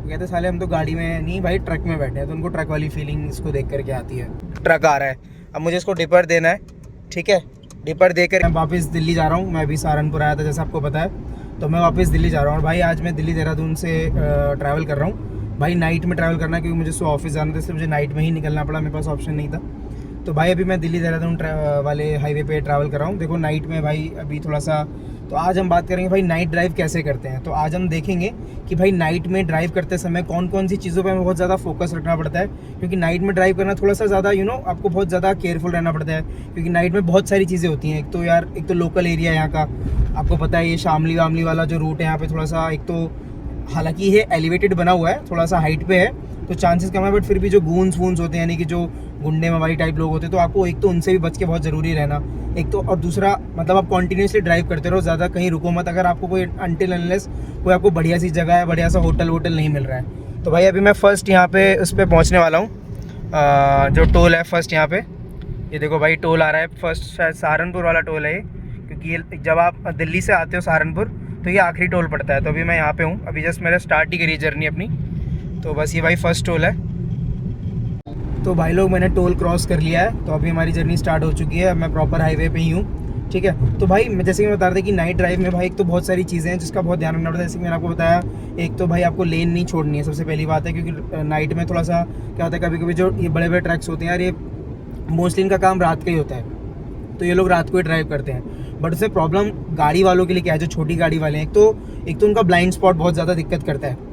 वो कहते साले हम तो गाड़ी में नहीं भाई ट्रक में बैठे हैं, तो उनको ट्रक वाली फीलिंग इसको देख करके आती है। ट्रक आ रहा है, अब मुझे इसको डिपर देना है, ठीक है। डिपर देकर मैं वापस दिल्ली जा रहा हूँ। मैं अभी सहारनपुर आया था जैसे आपको पता है, तो मैं वापस दिल्ली जा रहा हूँ। और भाई आज मैं दिल्ली देहरादून से ट्रैवल कर रहा हूँ। भाई नाइट में ट्रैवल करना है क्योंकि मुझे सुबह ऑफिस जाना था, इसलिए मुझे नाइट में ही निकलना पड़ा, मेरे पास ऑप्शन नहीं था। तो भाई अभी मैं दिल्ली देहरादून वाले हाईवे पे ट्रैवल कर रहा हूँ। देखो नाइट में भाई अभी थोड़ा सा, तो आज हम बात करेंगे भाई नाइट ड्राइव कैसे करते हैं। तो आज हम देखेंगे कि भाई नाइट में ड्राइव करते समय कौन कौन सी चीज़ों पे हमें बहुत ज़्यादा फोकस रखना पड़ता है, क्योंकि नाइट में ड्राइव करना थोड़ा सा ज़्यादा आपको बहुत ज़्यादा केयरफुल रहना पड़ता है, क्योंकि नाइट में बहुत सारी चीज़ें होती हैं। एक तो लोकल एरिया है यहाँ का, आपको पता है ये शामली वामली वाला जो रूट है यहाँ पे थोड़ा सा, एक तो हालांकि ये एलिवेटेड बना हुआ है, थोड़ा सा हाइट पे है तो चांसेस कम है, बट फिर भी जो गूंस वूंस होते हैं यानी कि जो गुंडे मवाली टाइप लोग होते हैं, तो आपको एक तो उनसे भी बच के बहुत ज़रूरी रहना, एक तो, और दूसरा मतलब आप कंटिन्यूसली ड्राइव करते रहो, ज़्यादा कहीं रुको मत अगर आपको कोई अनटिल अनलेस कोई आपको बढ़िया सी जगह है, बढ़िया सा होटल वोटल नहीं मिल रहा है। तो भाई अभी मैं फ़र्स्ट यहाँ पे उस पर पहुँचने वाला हूँ, जो टोल है फर्स्ट यहाँ पे, ये देखो भाई टोल आ रहा है फर्स्ट, शायद सहारनपुर वाला टोल है ये, क्योंकि ये जब आप दिल्ली से आते हो सहारनपुर तो ये आखिरी टोल पड़ता है। तो अभी मैं यहाँ पे हूँ, अभी जस्ट मैंने स्टार्ट ही करी जर्नी अपनी, तो बस ये भाई फर्स्ट टोल है। तो भाई लोग मैंने टोल क्रॉस कर लिया है, तो अभी हमारी जर्नी स्टार्ट हो चुकी है, मैं प्रॉपर हाईवे पे ही हूँ, ठीक है। तो भाई जैसे कि मैं बता रहा था कि नाइट ड्राइव में भाई एक तो बहुत सारी चीज़ें हैं जिसका बहुत ध्यान रखना पड़ता है। जैसे कि मैंने आपको बताया, एक तो भाई आपको लेन नहीं छोड़नी है, सबसे पहली बात है, क्योंकि नाइट में थोड़ा सा क्या होता है, कभी कभी जो ये बड़े बड़े ट्रक्स होते हैं यार, ये मोस्टली इनका काम रात का ही होता है, तो ये लोग रात को ही ड्राइव करते हैं। बट उससे प्रॉब्लम गाड़ी वालों के लिए क्या है, जो छोटी गाड़ी वाले हैं, एक तो उनका ब्लाइंड स्पॉट बहुत ज़्यादा दिक्कत करता है।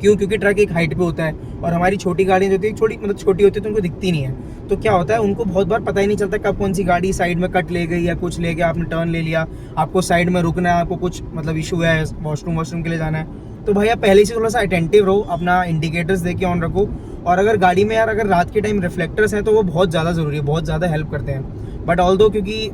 क्यों? क्योंकि ट्रक एक हाइट पे होता है और हमारी छोटी गाड़ियाँ जो होती है छोटी होती है, तो उनको दिखती नहीं है। तो क्या होता है, उनको बहुत बार पता ही नहीं चलता कब कौन सी गाड़ी साइड में कट ले गई या कुछ ले गया, आपने टर्न ले लिया, आपको साइड में रुकना है, आपको कुछ मतलब इशू है, वॉशरूम के लिए जाना है, तो भाई आप पहले से थोड़ा सा अटेंटिव रहो, अपना इंडिकेटर्स दे के ऑन रखो। और अगर गाड़ी में यार अगर रात के टाइम रिफ्लेक्टर्स हैं तो वो बहुत ज़्यादा ज़रूरी है, बहुत ज़्यादा हेल्प करते हैं। बट ऑल्दो क्योंकि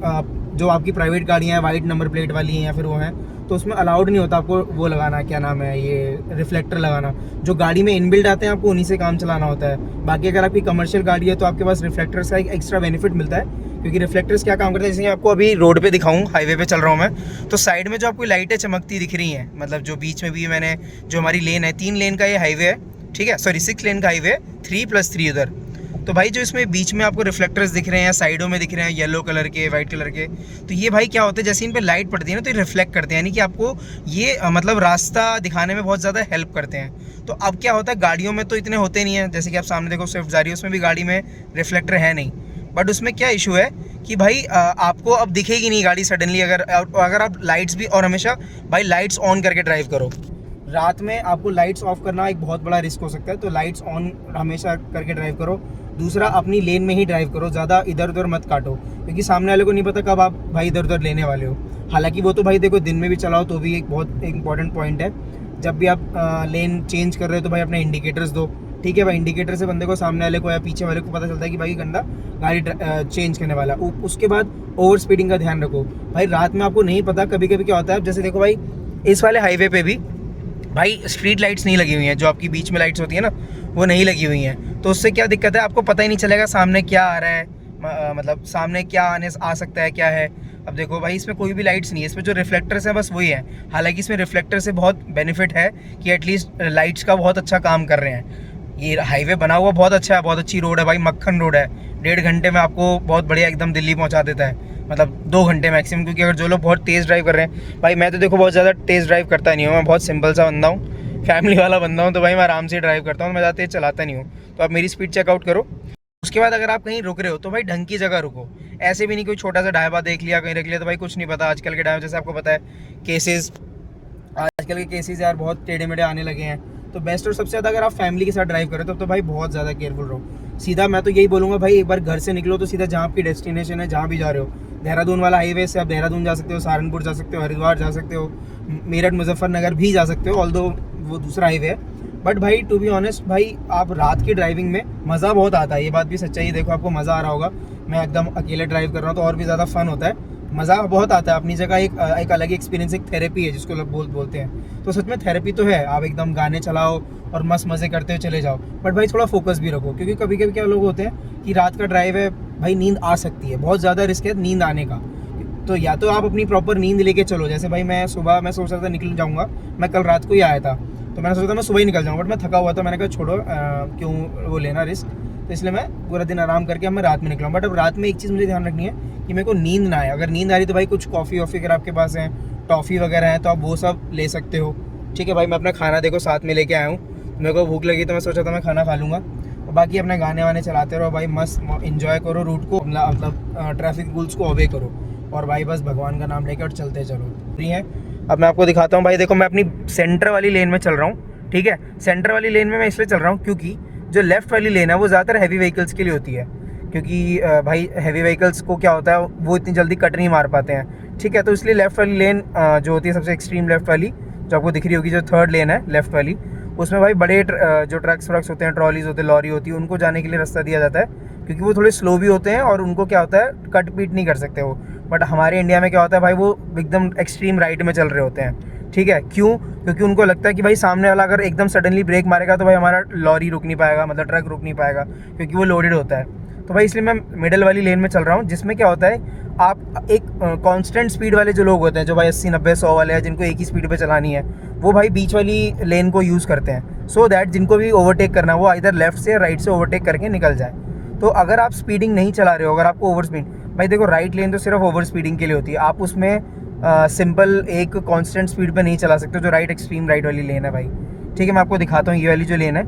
जो आपकी प्राइवेट गाड़ियाँ हैं, वाइट नंबर प्लेट वाली हैं या फिर वो हैं, तो उसमें अलाउड नहीं होता आपको वो लगाना, क्या नाम है, ये रिफ्लेक्टर लगाना। जो गाड़ी में इनबिल्ट आते हैं आपको उन्हीं से काम चलाना होता है। बाकी अगर आपकी कमर्शियल गाड़ी है तो आपके पास रिफ्लेक्टर्स का एक एक्स्ट्रा बेनिफिट मिलता है, क्योंकि रिफ्लेक्टर्स क्या काम करते हैं, जैसे आपको अभी रोड पे दिखाऊं, हाईवे पे चल रहा हूँ मैं, तो साइड में जो आपको लाइटें चमकती दिख रही हैं, मतलब जो बीच में भी मैंने, जो हमारी लेन है 3 लेन का ये हाईवे है, ठीक है, सॉरी 6 लेन का हाईवे, 3+3 उधर। तो भाई जो इसमें बीच में आपको रिफ्लेक्टर्स दिख रहे हैं, साइडों में दिख रहे हैं येलो कलर के, वाइट कलर के, तो ये भाई क्या होता है, जैसे इन पे लाइट पड़ती है ना तो ये रिफ्लेक्ट करते हैं, यानी कि आपको ये मतलब रास्ता दिखाने में बहुत ज़्यादा हेल्प करते हैं। तो अब क्या होता है, गाड़ियों में तो इतने होते नहीं है, जैसे कि आप सामने देखो स्विफ्ट जा रही है, उसमें भी गाड़ी में रिफ्लेक्टर है नहीं, बट उसमें क्या इशू है कि भाई आपको अब दिखेगी नहीं गाड़ी सडनली, अगर आप लाइट्स भी, और हमेशा भाई लाइट्स ऑन करके ड्राइव करो। रात में आपको लाइट्स ऑफ करना एक बहुत बड़ा रिस्क हो सकता है, तो लाइट्स ऑन हमेशा करके ड्राइव करो। दूसरा, अपनी लेन में ही ड्राइव करो, ज़्यादा इधर उधर मत काटो, क्योंकि सामने वाले को नहीं पता कब आप भाई इधर उधर लेने वाले हो। हालांकि वो तो भाई देखो दिन में भी चलाओ तो भी एक बहुत इंपॉर्टेंट पॉइंट है, जब भी आप लेन चेंज कर रहे हो तो भाई अपने इंडिकेटर्स दो, ठीक है भाई। इंडिकेटर से बंदे को, सामने वाले को या पीछे वाले को पता चलता है कि भाई गंदा गाड़ी चेंज करने वाला। उसके बाद ओवर स्पीडिंग का ध्यान रखो भाई, रात में आपको नहीं पता, कभी कभी क्या होता है, जैसे देखो भाई इस वाले हाईवे पे भी भाई स्ट्रीट लाइट्स नहीं लगी हुई हैं, जो आपकी बीच में लाइट्स होती है ना वो नहीं लगी हुई हैं, तो उससे क्या दिक्कत है, आपको पता ही नहीं चलेगा सामने क्या आ रहा है, मतलब सामने क्या आ सकता है, क्या है। अब देखो भाई इसमें कोई भी लाइट्स नहीं है, इसमें जो रिफ्लेक्टर्स हैं बस वही है। हालांकि इसमें रिफ्लेक्टर से बहुत बेनिफिट है कि एटलीस्ट लाइट्स का बहुत अच्छा काम कर रहे हैं। ये हाईवे बना हुआ बहुत अच्छा है, बहुत अच्छी रोड है भाई, मक्खन रोड है, 1.5 घंटे में आपको बहुत बढ़िया एकदम दिल्ली पहुँचा देता है, मतलब 2 घंटे मैक्सिमम। क्योंकि अगर जो लोग बहुत तेज़ ड्राइव कर रहे हैं, भाई मैं तो देखो बहुत ज़्यादा तेज़ ड्राइव करता नहीं हूँ, मैं बहुत सिंपल सा बंदा हूँ, फैमिली वाला बंदा हूँ, तो भाई मैं आराम से ड्राइव करता हूँ, मैं ज़्यादा तेज़ चलाता नहीं हूँ। तो आप मेरी स्पीड चेकआउट करो। उसके बाद अगर आप कहीं रुक रहे हो तो भाई ढंग की जगह रुको, ऐसे भी नहीं कोई छोटा सा ढाबा देख लिया कहीं रख लिया, तो भाई कुछ नहीं पता। आजकल के टाइम जैसे आपको पता है आजकल के केसेस यार बहुत टेढ़े मेढ़े आने लगे हैं, तो बेस्ट और सबसे ज़्यादा अगर आप फैमिली के साथ ड्राइव करें तो भाई बहुत ज़्यादा केयरफुल रहो। सीधा मैं तो यही बोलूँगा भाई, एक बार घर से निकलो तो सीधा जहाँ आपकी डेस्टिनेशन है, जहाँ भी जा रहे हो, देहरादून वाला हाईवे से आप देहरादून जा सकते हो, सहारनपुर जा सकते हो, हरिद्वार जा सकते हो, मेरठ मुजफ्फरनगर भी जा सकते हो, ऑल्दो वो दूसरा हाईवे है। बट भाई टू बी ऑनेस्ट भाई, आप रात की ड्राइविंग में मज़ा बहुत आता है, ये बात भी सच्चाई है। देखो आपको मज़ा आ रहा होगा, मैं एकदम अकेले ड्राइव कर रहा हूँ तो और भी ज़्यादा फन होता है, मज़ा बहुत आता है अपनी जगह। एक अलग एक्सपीरियंस, एक थेरेपी है जिसको लोग बोलते हैं, तो सच में थेरेपी तो है। आप एकदम गाने चलाओ और मस्त मज़े करते हुए चले जाओ, बट भाई थोड़ा फोकस भी रखो, क्योंकि कभी कभी क्या लोग होते हैं कि रात का ड्राइव है भाई, नींद आ सकती है, बहुत ज़्यादा रिस्क है नींद आने का। तो या तो आप अपनी प्रॉपर नींद लेके चलो, जैसे भाई मैं सुबह मैं सोच रहा था निकल जाऊँगा, मैं कल रात को ही आया था, तो तो मैंने सोचा था मैं सुबह ही निकल जाऊँ, बट मैं थका हुआ था, मैंने कहा छोड़ो क्यों वो लेना रिस्क, तो इसलिए मैं पूरा दिन आराम करके अब मैं रात में निकला हूँ। बट अब रात में एक चीज़ मुझे ध्यान रखनी है कि मेरे को नींद ना आए। अगर नींद आ रही तो भाई कुछ कॉफ़ी वॉफ़ी अगर आपके पास है, टॉफ़ी वगैरह है, तो आप वो सब ले सकते हो। ठीक है भाई, मैं अपना खाना देखो साथ में लेके आया हूँ, मेरे को भूख लगी तो मैं सोचा था मैं खाना खा लूँगा। और बाकी अपने गाने वाने चलाते रहो भाई, मस्त इंजॉय करो रूट को, मतलब ट्रैफिक रूल्स को ओबे करो, और भाई बस भगवान का नाम लेकर चलते चलो। फ्री है। अब मैं आपको दिखाता हूँ भाई, देखो मैं अपनी सेंटर वाली लेन में चल रहा हूँ। ठीक है, सेंटर वाली लेन में मैं इसलिए चल रहा हूँ क्योंकि जो लेफ़्ट वाली लेन है वो ज़्यादातर हैवी व्हीकल्स के लिए होती है, क्योंकि भाई हैवी व्हीकल्स को क्या होता है, वो इतनी जल्दी कट नहीं मार पाते हैं। ठीक है, तो इसलिए लेफ़्ट वाली लेन जो होती है सबसे एक्सट्रीम लेफ़्ट वाली, जो आपको दिख रही होगी, जो थर्ड लेन है लेफ़्ट वाली, उसमें भाई बड़े जो ट्रक्स व्रक्स होते हैं, ट्रॉलीज होते हैं, लॉरी होती है, उनको जाने के लिए रास्ता दिया जाता है, क्योंकि वो थोड़े स्लो भी होते हैं और उनको क्या होता है, कट पीट नहीं कर सकते वो। बट हमारे इंडिया में क्या होता है भाई, वो एकदम एक्सट्रीम राइट में चल रहे होते हैं। ठीक है, क्यों? क्योंकि उनको लगता है कि भाई सामने वाला अगर एकदम सडनली ब्रेक मारेगा तो भाई हमारा लॉरी रुक नहीं पाएगा, मतलब ट्रक रुक नहीं पाएगा, क्योंकि वो लोडेड होता है। तो भाई इसलिए मैं मिडल वाली लेन में चल रहा हूँ, जिसमें क्या होता है, आप एक कांस्टेंट स्पीड वाले जो लोग होते हैं, जो भाई 80 90 100 वाले हैं, जिनको एक ही स्पीड पे चलानी है, वो भाई बीच वाली लेन को यूज़ करते हैं, सो दैट जिनको भी ओवरटेक करना है वो इधर लेफ्ट से या राइट से ओवरटेक करके निकल जाए। तो अगर आप स्पीडिंग नहीं चला रहे हो, अगर आपको ओवर स्पीड, भाई देखो राइट लेन तो सिर्फ ओवर स्पीडिंग के लिए होती है, आप उसमें सिंपल एक कांस्टेंट स्पीड पे नहीं चला सकते, जो राइट एक्सट्रीम राइट वाली लेन है भाई। ठीक है, मैं आपको दिखाता हूँ, ये वाली जो लेन है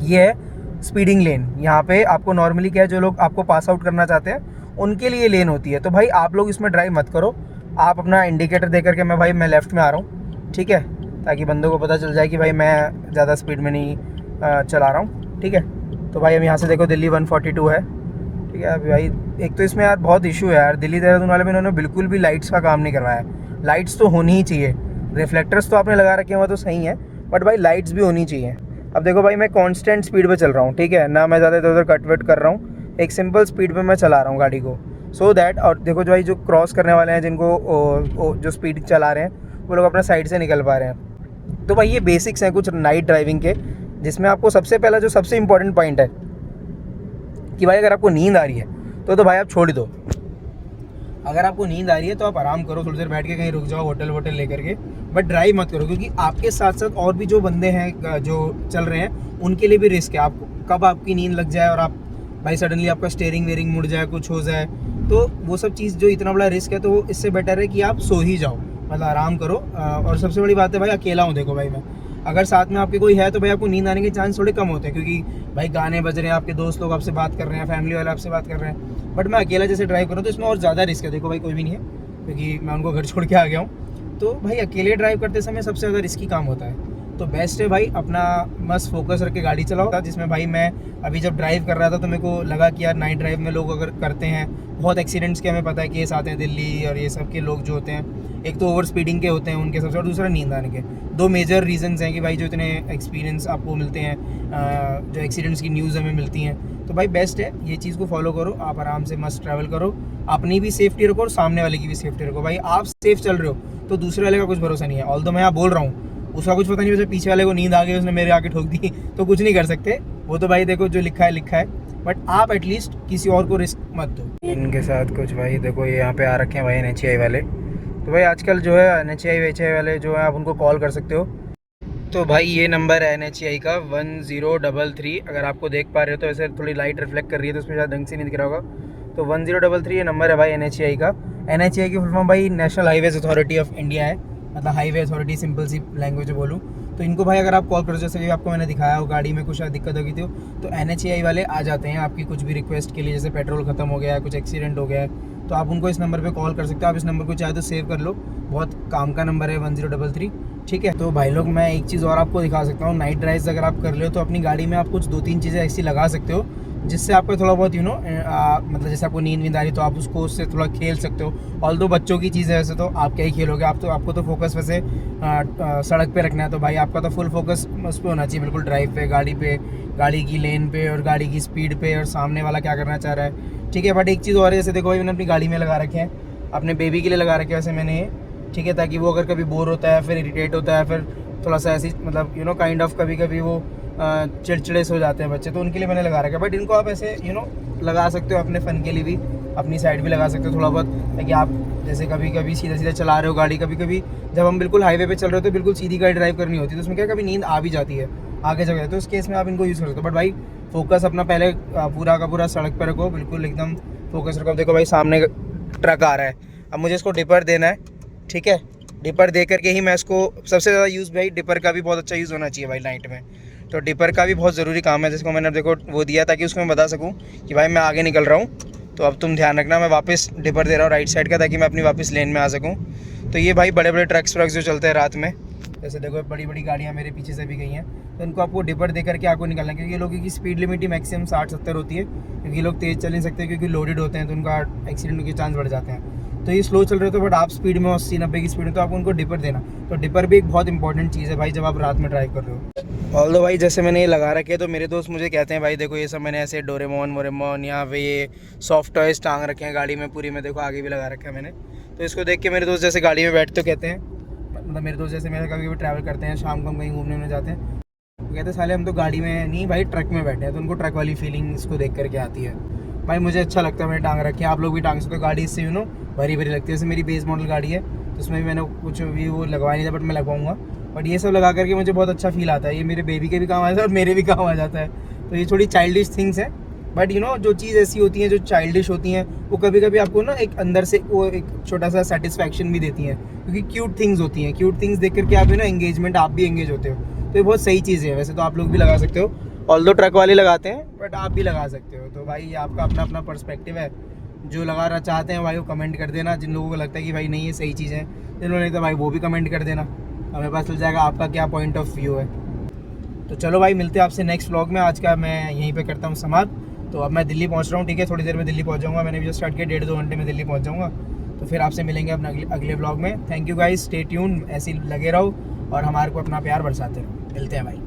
ये है स्पीडिंग लेन। यहाँ पे आपको नॉर्मली क्या है, जो लोग आपको पास आउट करना चाहते हैं उनके लिए लेन होती है। तो भाई आप लोग इसमें ड्राइव मत करो, आप अपना इंडिकेटर दे करके मैं लेफ़्ट में आ रहा हूँ। ठीक है, ताकि बंदों को पता चल जाए कि भाई मैं ज़्यादा स्पीड में नहीं चला रहा हूँ। ठीक है, तो भाई अब यहाँ से देखो दिल्ली 142 है। ठीक है, अभी भाई एक तो इसमें यार बहुत इशू है यार, दिल्ली देहरादून वाले में इन्होंने बिल्कुल भी लाइट्स का काम नहीं करवाया है। लाइट्स तो होनी ही चाहिए, रिफ्लेक्टर्स तो आपने लगा रखे हुआ तो सही है, बट भाई लाइट्स भी होनी चाहिए। अब देखो भाई मैं कांस्टेंट स्पीड पे चल रहा हूँ, ठीक है ना, मैं ज़्यादा इधर उधर कट वट कर रहा हूँ, एक सिंपल स्पीड पे मैं चला रहा हूँ गाड़ी को, सो दैट। और देखो जो भाई जो क्रॉस करने वाले हैं, जिनको जो स्पीड चला रहे हैं, वो लोग अपना साइड से निकल पा रहे हैं। तो भाई ये बेसिक्स हैं कुछ नाइट ड्राइविंग के, जिसमें आपको सबसे पहला जो सबसे इंपॉर्टेंट पॉइंट है कि भाई अगर आपको नींद आ रही है तो भाई आप छोड़ दो। अगर आपको नींद आ रही है तो आप आराम करो, थोड़ी देर बैठ के कहीं रुक जाओ, होटल वोटल लेकर के, बट ड्राइव मत करो, क्योंकि आपके साथ साथ और भी जो बंदे हैं जो चल रहे हैं उनके लिए भी रिस्क है। आपको कब आपकी नींद लग जाए और आप भाई सडनली आपका स्टीयरिंग वेयरिंग मुड़ जाए, कुछ हो जाए, तो वो सब चीज़ जो इतना बड़ा रिस्क है, तो इससे बेटर है कि आप सो ही जाओ, मतलब आराम करो। और सबसे बड़ी बात है भाई, अकेला हूँ, देखो भाई मैं, अगर साथ में आपके कोई है तो भाई आपको नींद आने के चांस थोड़े कम होते हैं, क्योंकि भाई गाने बज रहे हैं, आपके दोस्त लोग आपसे बात कर रहे हैं, फैमिली वाले आपसे बात कर रहे हैं। बट मैं अकेला जैसे ड्राइव करूँ तो इसमें और ज़्यादा रिस्क है। देखो भाई कोई भी नहीं है, क्योंकि मैं उनको घर छोड़ के आ गया हूँ। तो भाई अकेले ड्राइव करते समय सबसे ज़्यादा रिस्की काम होता है। तो बेस्ट है भाई अपना मस्त फोकस रख के गाड़ी चलाओ। जिसमें भाई मैं अभी जब ड्राइव कर रहा था तो मेरे को लगा कि यार नाइट ड्राइव में लोग अगर करते हैं, बहुत एक्सीडेंट्स के हमें पता है केस आते हैं दिल्ली, और ये सब के लोग जो होते हैं, एक तो ओवर स्पीडिंग के होते हैं उनके सबसे, और दूसरा नींद आने के। दो मेजर रीजंस हैं कि भाई जो इतने एक्सपीरियंस आपको मिलते हैं, जो एक्सीडेंट्स की न्यूज़ हमें मिलती हैं। तो भाई बेस्ट है ये चीज़ को फॉलो करो, आप आराम से मस्त ट्रैवल करो, अपनी भी सेफ्टी रखो और सामने वाले की भी सेफ्टी रखो। भाई आप सेफ चल रहे हो तो दूसरे वाले का कुछ भरोसा नहीं है। ऑल्दो मैं यहाँ बोल रहा हूँ, उसका कुछ पता नहीं, वैसे पीछे वाले को नींद आ गई, उसने मेरे आके ठोक दी, तो कुछ नहीं कर सकते, वो तो भाई देखो जो लिखा है लिखा है। बट आप एटलीस्ट किसी और को रिस्क मत दो। इनके साथ कुछ भाई देखो ये यहाँ पे आ रखे हैं भाई NHAI वाले। तो भाई आजकल जो है NHAI वेचाई वाले जो है आप उनको कॉल कर सकते हो। तो भाई ये नंबर है NHAI का 1033। अगर आपको देख पा रहे हो तो ऐसे थोड़ी लाइट रिफ्लेक्ट कर रही है तो उसमें शायद ढंग से नहीं दिख रहा होगा। तो 1033 ये नंबर है भाई NHAI का। NHAI की फुल फॉर्म भाई national highways authority of India है, मतलब हाईवे अथॉरिटी सिंपल सी लैंग्वेज में बोलूँ तो। इनको भाई अगर आप कॉल करो, जैसे आपको मैंने दिखाया हो गाड़ी में कुछ दिक्कत हो गई थी, तो NHAI वाले आ जाते हैं आपकी कुछ भी रिक्वेस्ट के लिए। जैसे पेट्रोल ख़त्म हो गया है, कुछ एक्सीडेंट हो गया है, तो आप उनको इस नंबर पे कॉल कर सकते हो। आप इस नंबर को चाहे तो सेव कर लो, बहुत काम का नंबर है 1033। ठीक है, तो भाई लोग मैं एक चीज़ और आपको दिखा सकता हूँ। नाइट ड्राइव्स अगर आप कर ले हो तो अपनी गाड़ी में आप कुछ 2-3 चीज़ें ऐसी लगा सकते हो जिससे आपको थोड़ा बहुत मतलब जैसे आपको नींद आ रही तो आप उसको उससे थोड़ा खेल सकते हो। ऑल्दो बच्चों की चीज़ है वैसे, तो आप क्या ही खेलोगे, आपको तो फोकस वैसे सड़क पे रखना है। तो भाई आपका तो फुल फोकस उस पर होना चाहिए, बिल्कुल ड्राइव पे, गाड़ी की लेन पे और गाड़ी की स्पीड पे, और सामने वाला क्या करना चाह रहा है। ठीक है, बट एक चीज़ और है, जैसे देखो भाई मैंने अपनी गाड़ी में लगा रखे हैं, अपने बेबी के लिए लगा रखे हैं वैसे मैंने, ठीक है, ताकि वो अगर कभी बोर होता है, फिर इरिटेट होता है, फिर थोड़ा सा ऐसी मतलब काइंड ऑफ कभी कभी वो चिड़चिड़े से हो जाते हैं बच्चे, तो उनके लिए मैंने लगा रखा है। बट इनको आप ऐसे लगा सकते हो अपने फ़न के लिए भी, अपनी साइड भी लगा सकते हो, थोड़ा बहुत ताकि आप जैसे कभी कभी सीधा सीधा चला रहे हो गाड़ी, कभी कभी जब हम बिल्कुल हाईवे पे चल रहे हो तो बिल्कुल सीधी गाड़ी ड्राइव करनी होती है, तो उसमें क्या कभी नींद आ भी जाती है आगे जगह, तो उस केस में आप इनको यूज़ कर सकते हो। बट भाई फोकस अपना पहले पूरा का पूरा सड़क पर रखो, बिल्कुल एकदम फोकस रखो। देखो भाई सामने ट्रक आ रहा है, अब मुझे इसको डिपर देना है, ठीक है। डिपर दे करके ही मैं इसको, सबसे ज़्यादा यूज़ भाई डिपर का भी बहुत अच्छा यूज़ होना चाहिए भाई नाइट में, तो डिपर का भी बहुत ज़रूरी काम है, जिसको मैंने देखो वो दिया ताकि उसको मैं बता सकूँ कि भाई मैं आगे निकल रहा हूँ, तो अब तुम ध्यान रखना, मैं वापस डिपर दे रहा हूँ राइट साइड का, ताकि मैं अपनी वापस लेन में आ सकूँ। तो ये भाई बड़े बड़े ट्रक्स जो चलते हैं रात में, जैसे देखो बड़ी बड़ी गाड़ियाँ मेरे पीछे से भी गई हैं, तो इनको आपको डिपर दे करके आपको निकलना है, क्योंकि ये लोगों की स्पीड लिमिट ही मैक्सिमम 60-70 होती है, क्योंकि ये लोग तेज़ चल नहीं सकते, क्योंकि लोडेड होते हैं तो उनका एक्सीडेंट के चांस बढ़ जाते हैं। तो ये स्लो चल रहे हो तो बट आप स्पीड में 80-90 की स्पीड में, तो आपको उनको डिपर देना। तो डिपर भी एक बहुत इंपॉर्टेंट चीज़ है भाई जब आप रात में ड्राइव कर रहे हो। ऑल्दो भाई जैसे मैंने ये लगा रखे, तो मेरे दोस्त मुझे कहते हैं भाई देखो ये सब मैंने ऐसे डोरेमोन वोरेमोन यहाँ पे ये सॉफ्ट टॉयज टांग रखे हैं गाड़ी में पूरी में, देखो आगे भी लगा रखा है मैंने। तो इसको देख के मेरे दोस्त जैसे गाड़ी में बैठते तो कहते हैं, मतलब मेरे दोस्त जैसे मेरे कभी कभी ट्रैवल करते हैं, शाम को हम कहीं घूमने में जाते हैं, तो कहते हैं साले हम तो गाड़ी में नहीं भाई ट्रक में बैठे हैं, तो उनको ट्रक वाली फीलिंग इसको देख करके आती है। भाई मुझे अच्छा लगता है, मैंने टांग रखे हैं, आप लोग भी टांग सकते हो। गाड़ी इससे भरी भरी लगती है, जैसे मेरी बेस मॉडल गाड़ी है तो उसमें भी मैंने कुछ भी वो लगवाया नहीं था, बट मैं लगवाऊंगा। बट ये सब लगा करके मुझे बहुत अच्छा फील आता है, ये मेरे बेबी के भी काम आ जाता है और मेरे भी काम आ जाता है। तो ये थोड़ी चाइल्डिश थिंग्स है, बट जो चीज़ ऐसी होती हैं जो चाइल्डिश होती हैं, वो कभी कभी आपको ना एक अंदर से वो एक छोटा सा सेटिस्फैक्शन भी देती हैं, क्योंकि क्यूट थिंग्स होती हैं। क्यूट थिंग्स देख करके आप एंगेजमेंट, आप भी एंगेज होते हो, तो ये बहुत सही चीज़ है। वैसे तो आप लोग भी लगा सकते हो, ऑल्दो ट्रक वाले लगाते हैं, बट आप भी लगा सकते हो। तो भाई आपका अपना अपना पर्सपेक्टिव है, जो लगाना चाहते हैं भाई वो कमेंट कर देना, जिन लोगों को लगता है कि भाई नहीं ये सही चीज़ है, जिन्होंने तो भाई वो भी कमेंट कर देना, हमें पता चल जाएगा आपका क्या पॉइंट ऑफ व्यू है। तो चलो भाई मिलते हैं आपसे नेक्स्ट व्लॉग में, आज का मैं यहीं पे करता हूँ समाप्त। तो अब मैं दिल्ली पहुँच रहा हूँ, ठीक है, थोड़ी देर में दिल्ली पहुँच जाऊँगा, मैंने भी जो स्टार्ट किया 1.5-2 घंटे में दिल्ली पहुँच जाऊँगा। तो फिर आपसे मिलेंगे अपना अगले व्लॉग में। Thank you guys, stay tune, ऐसे ही लगे रहो और हमारे को अपना प्यार बरसाते रहो। मिलते हैं भाई।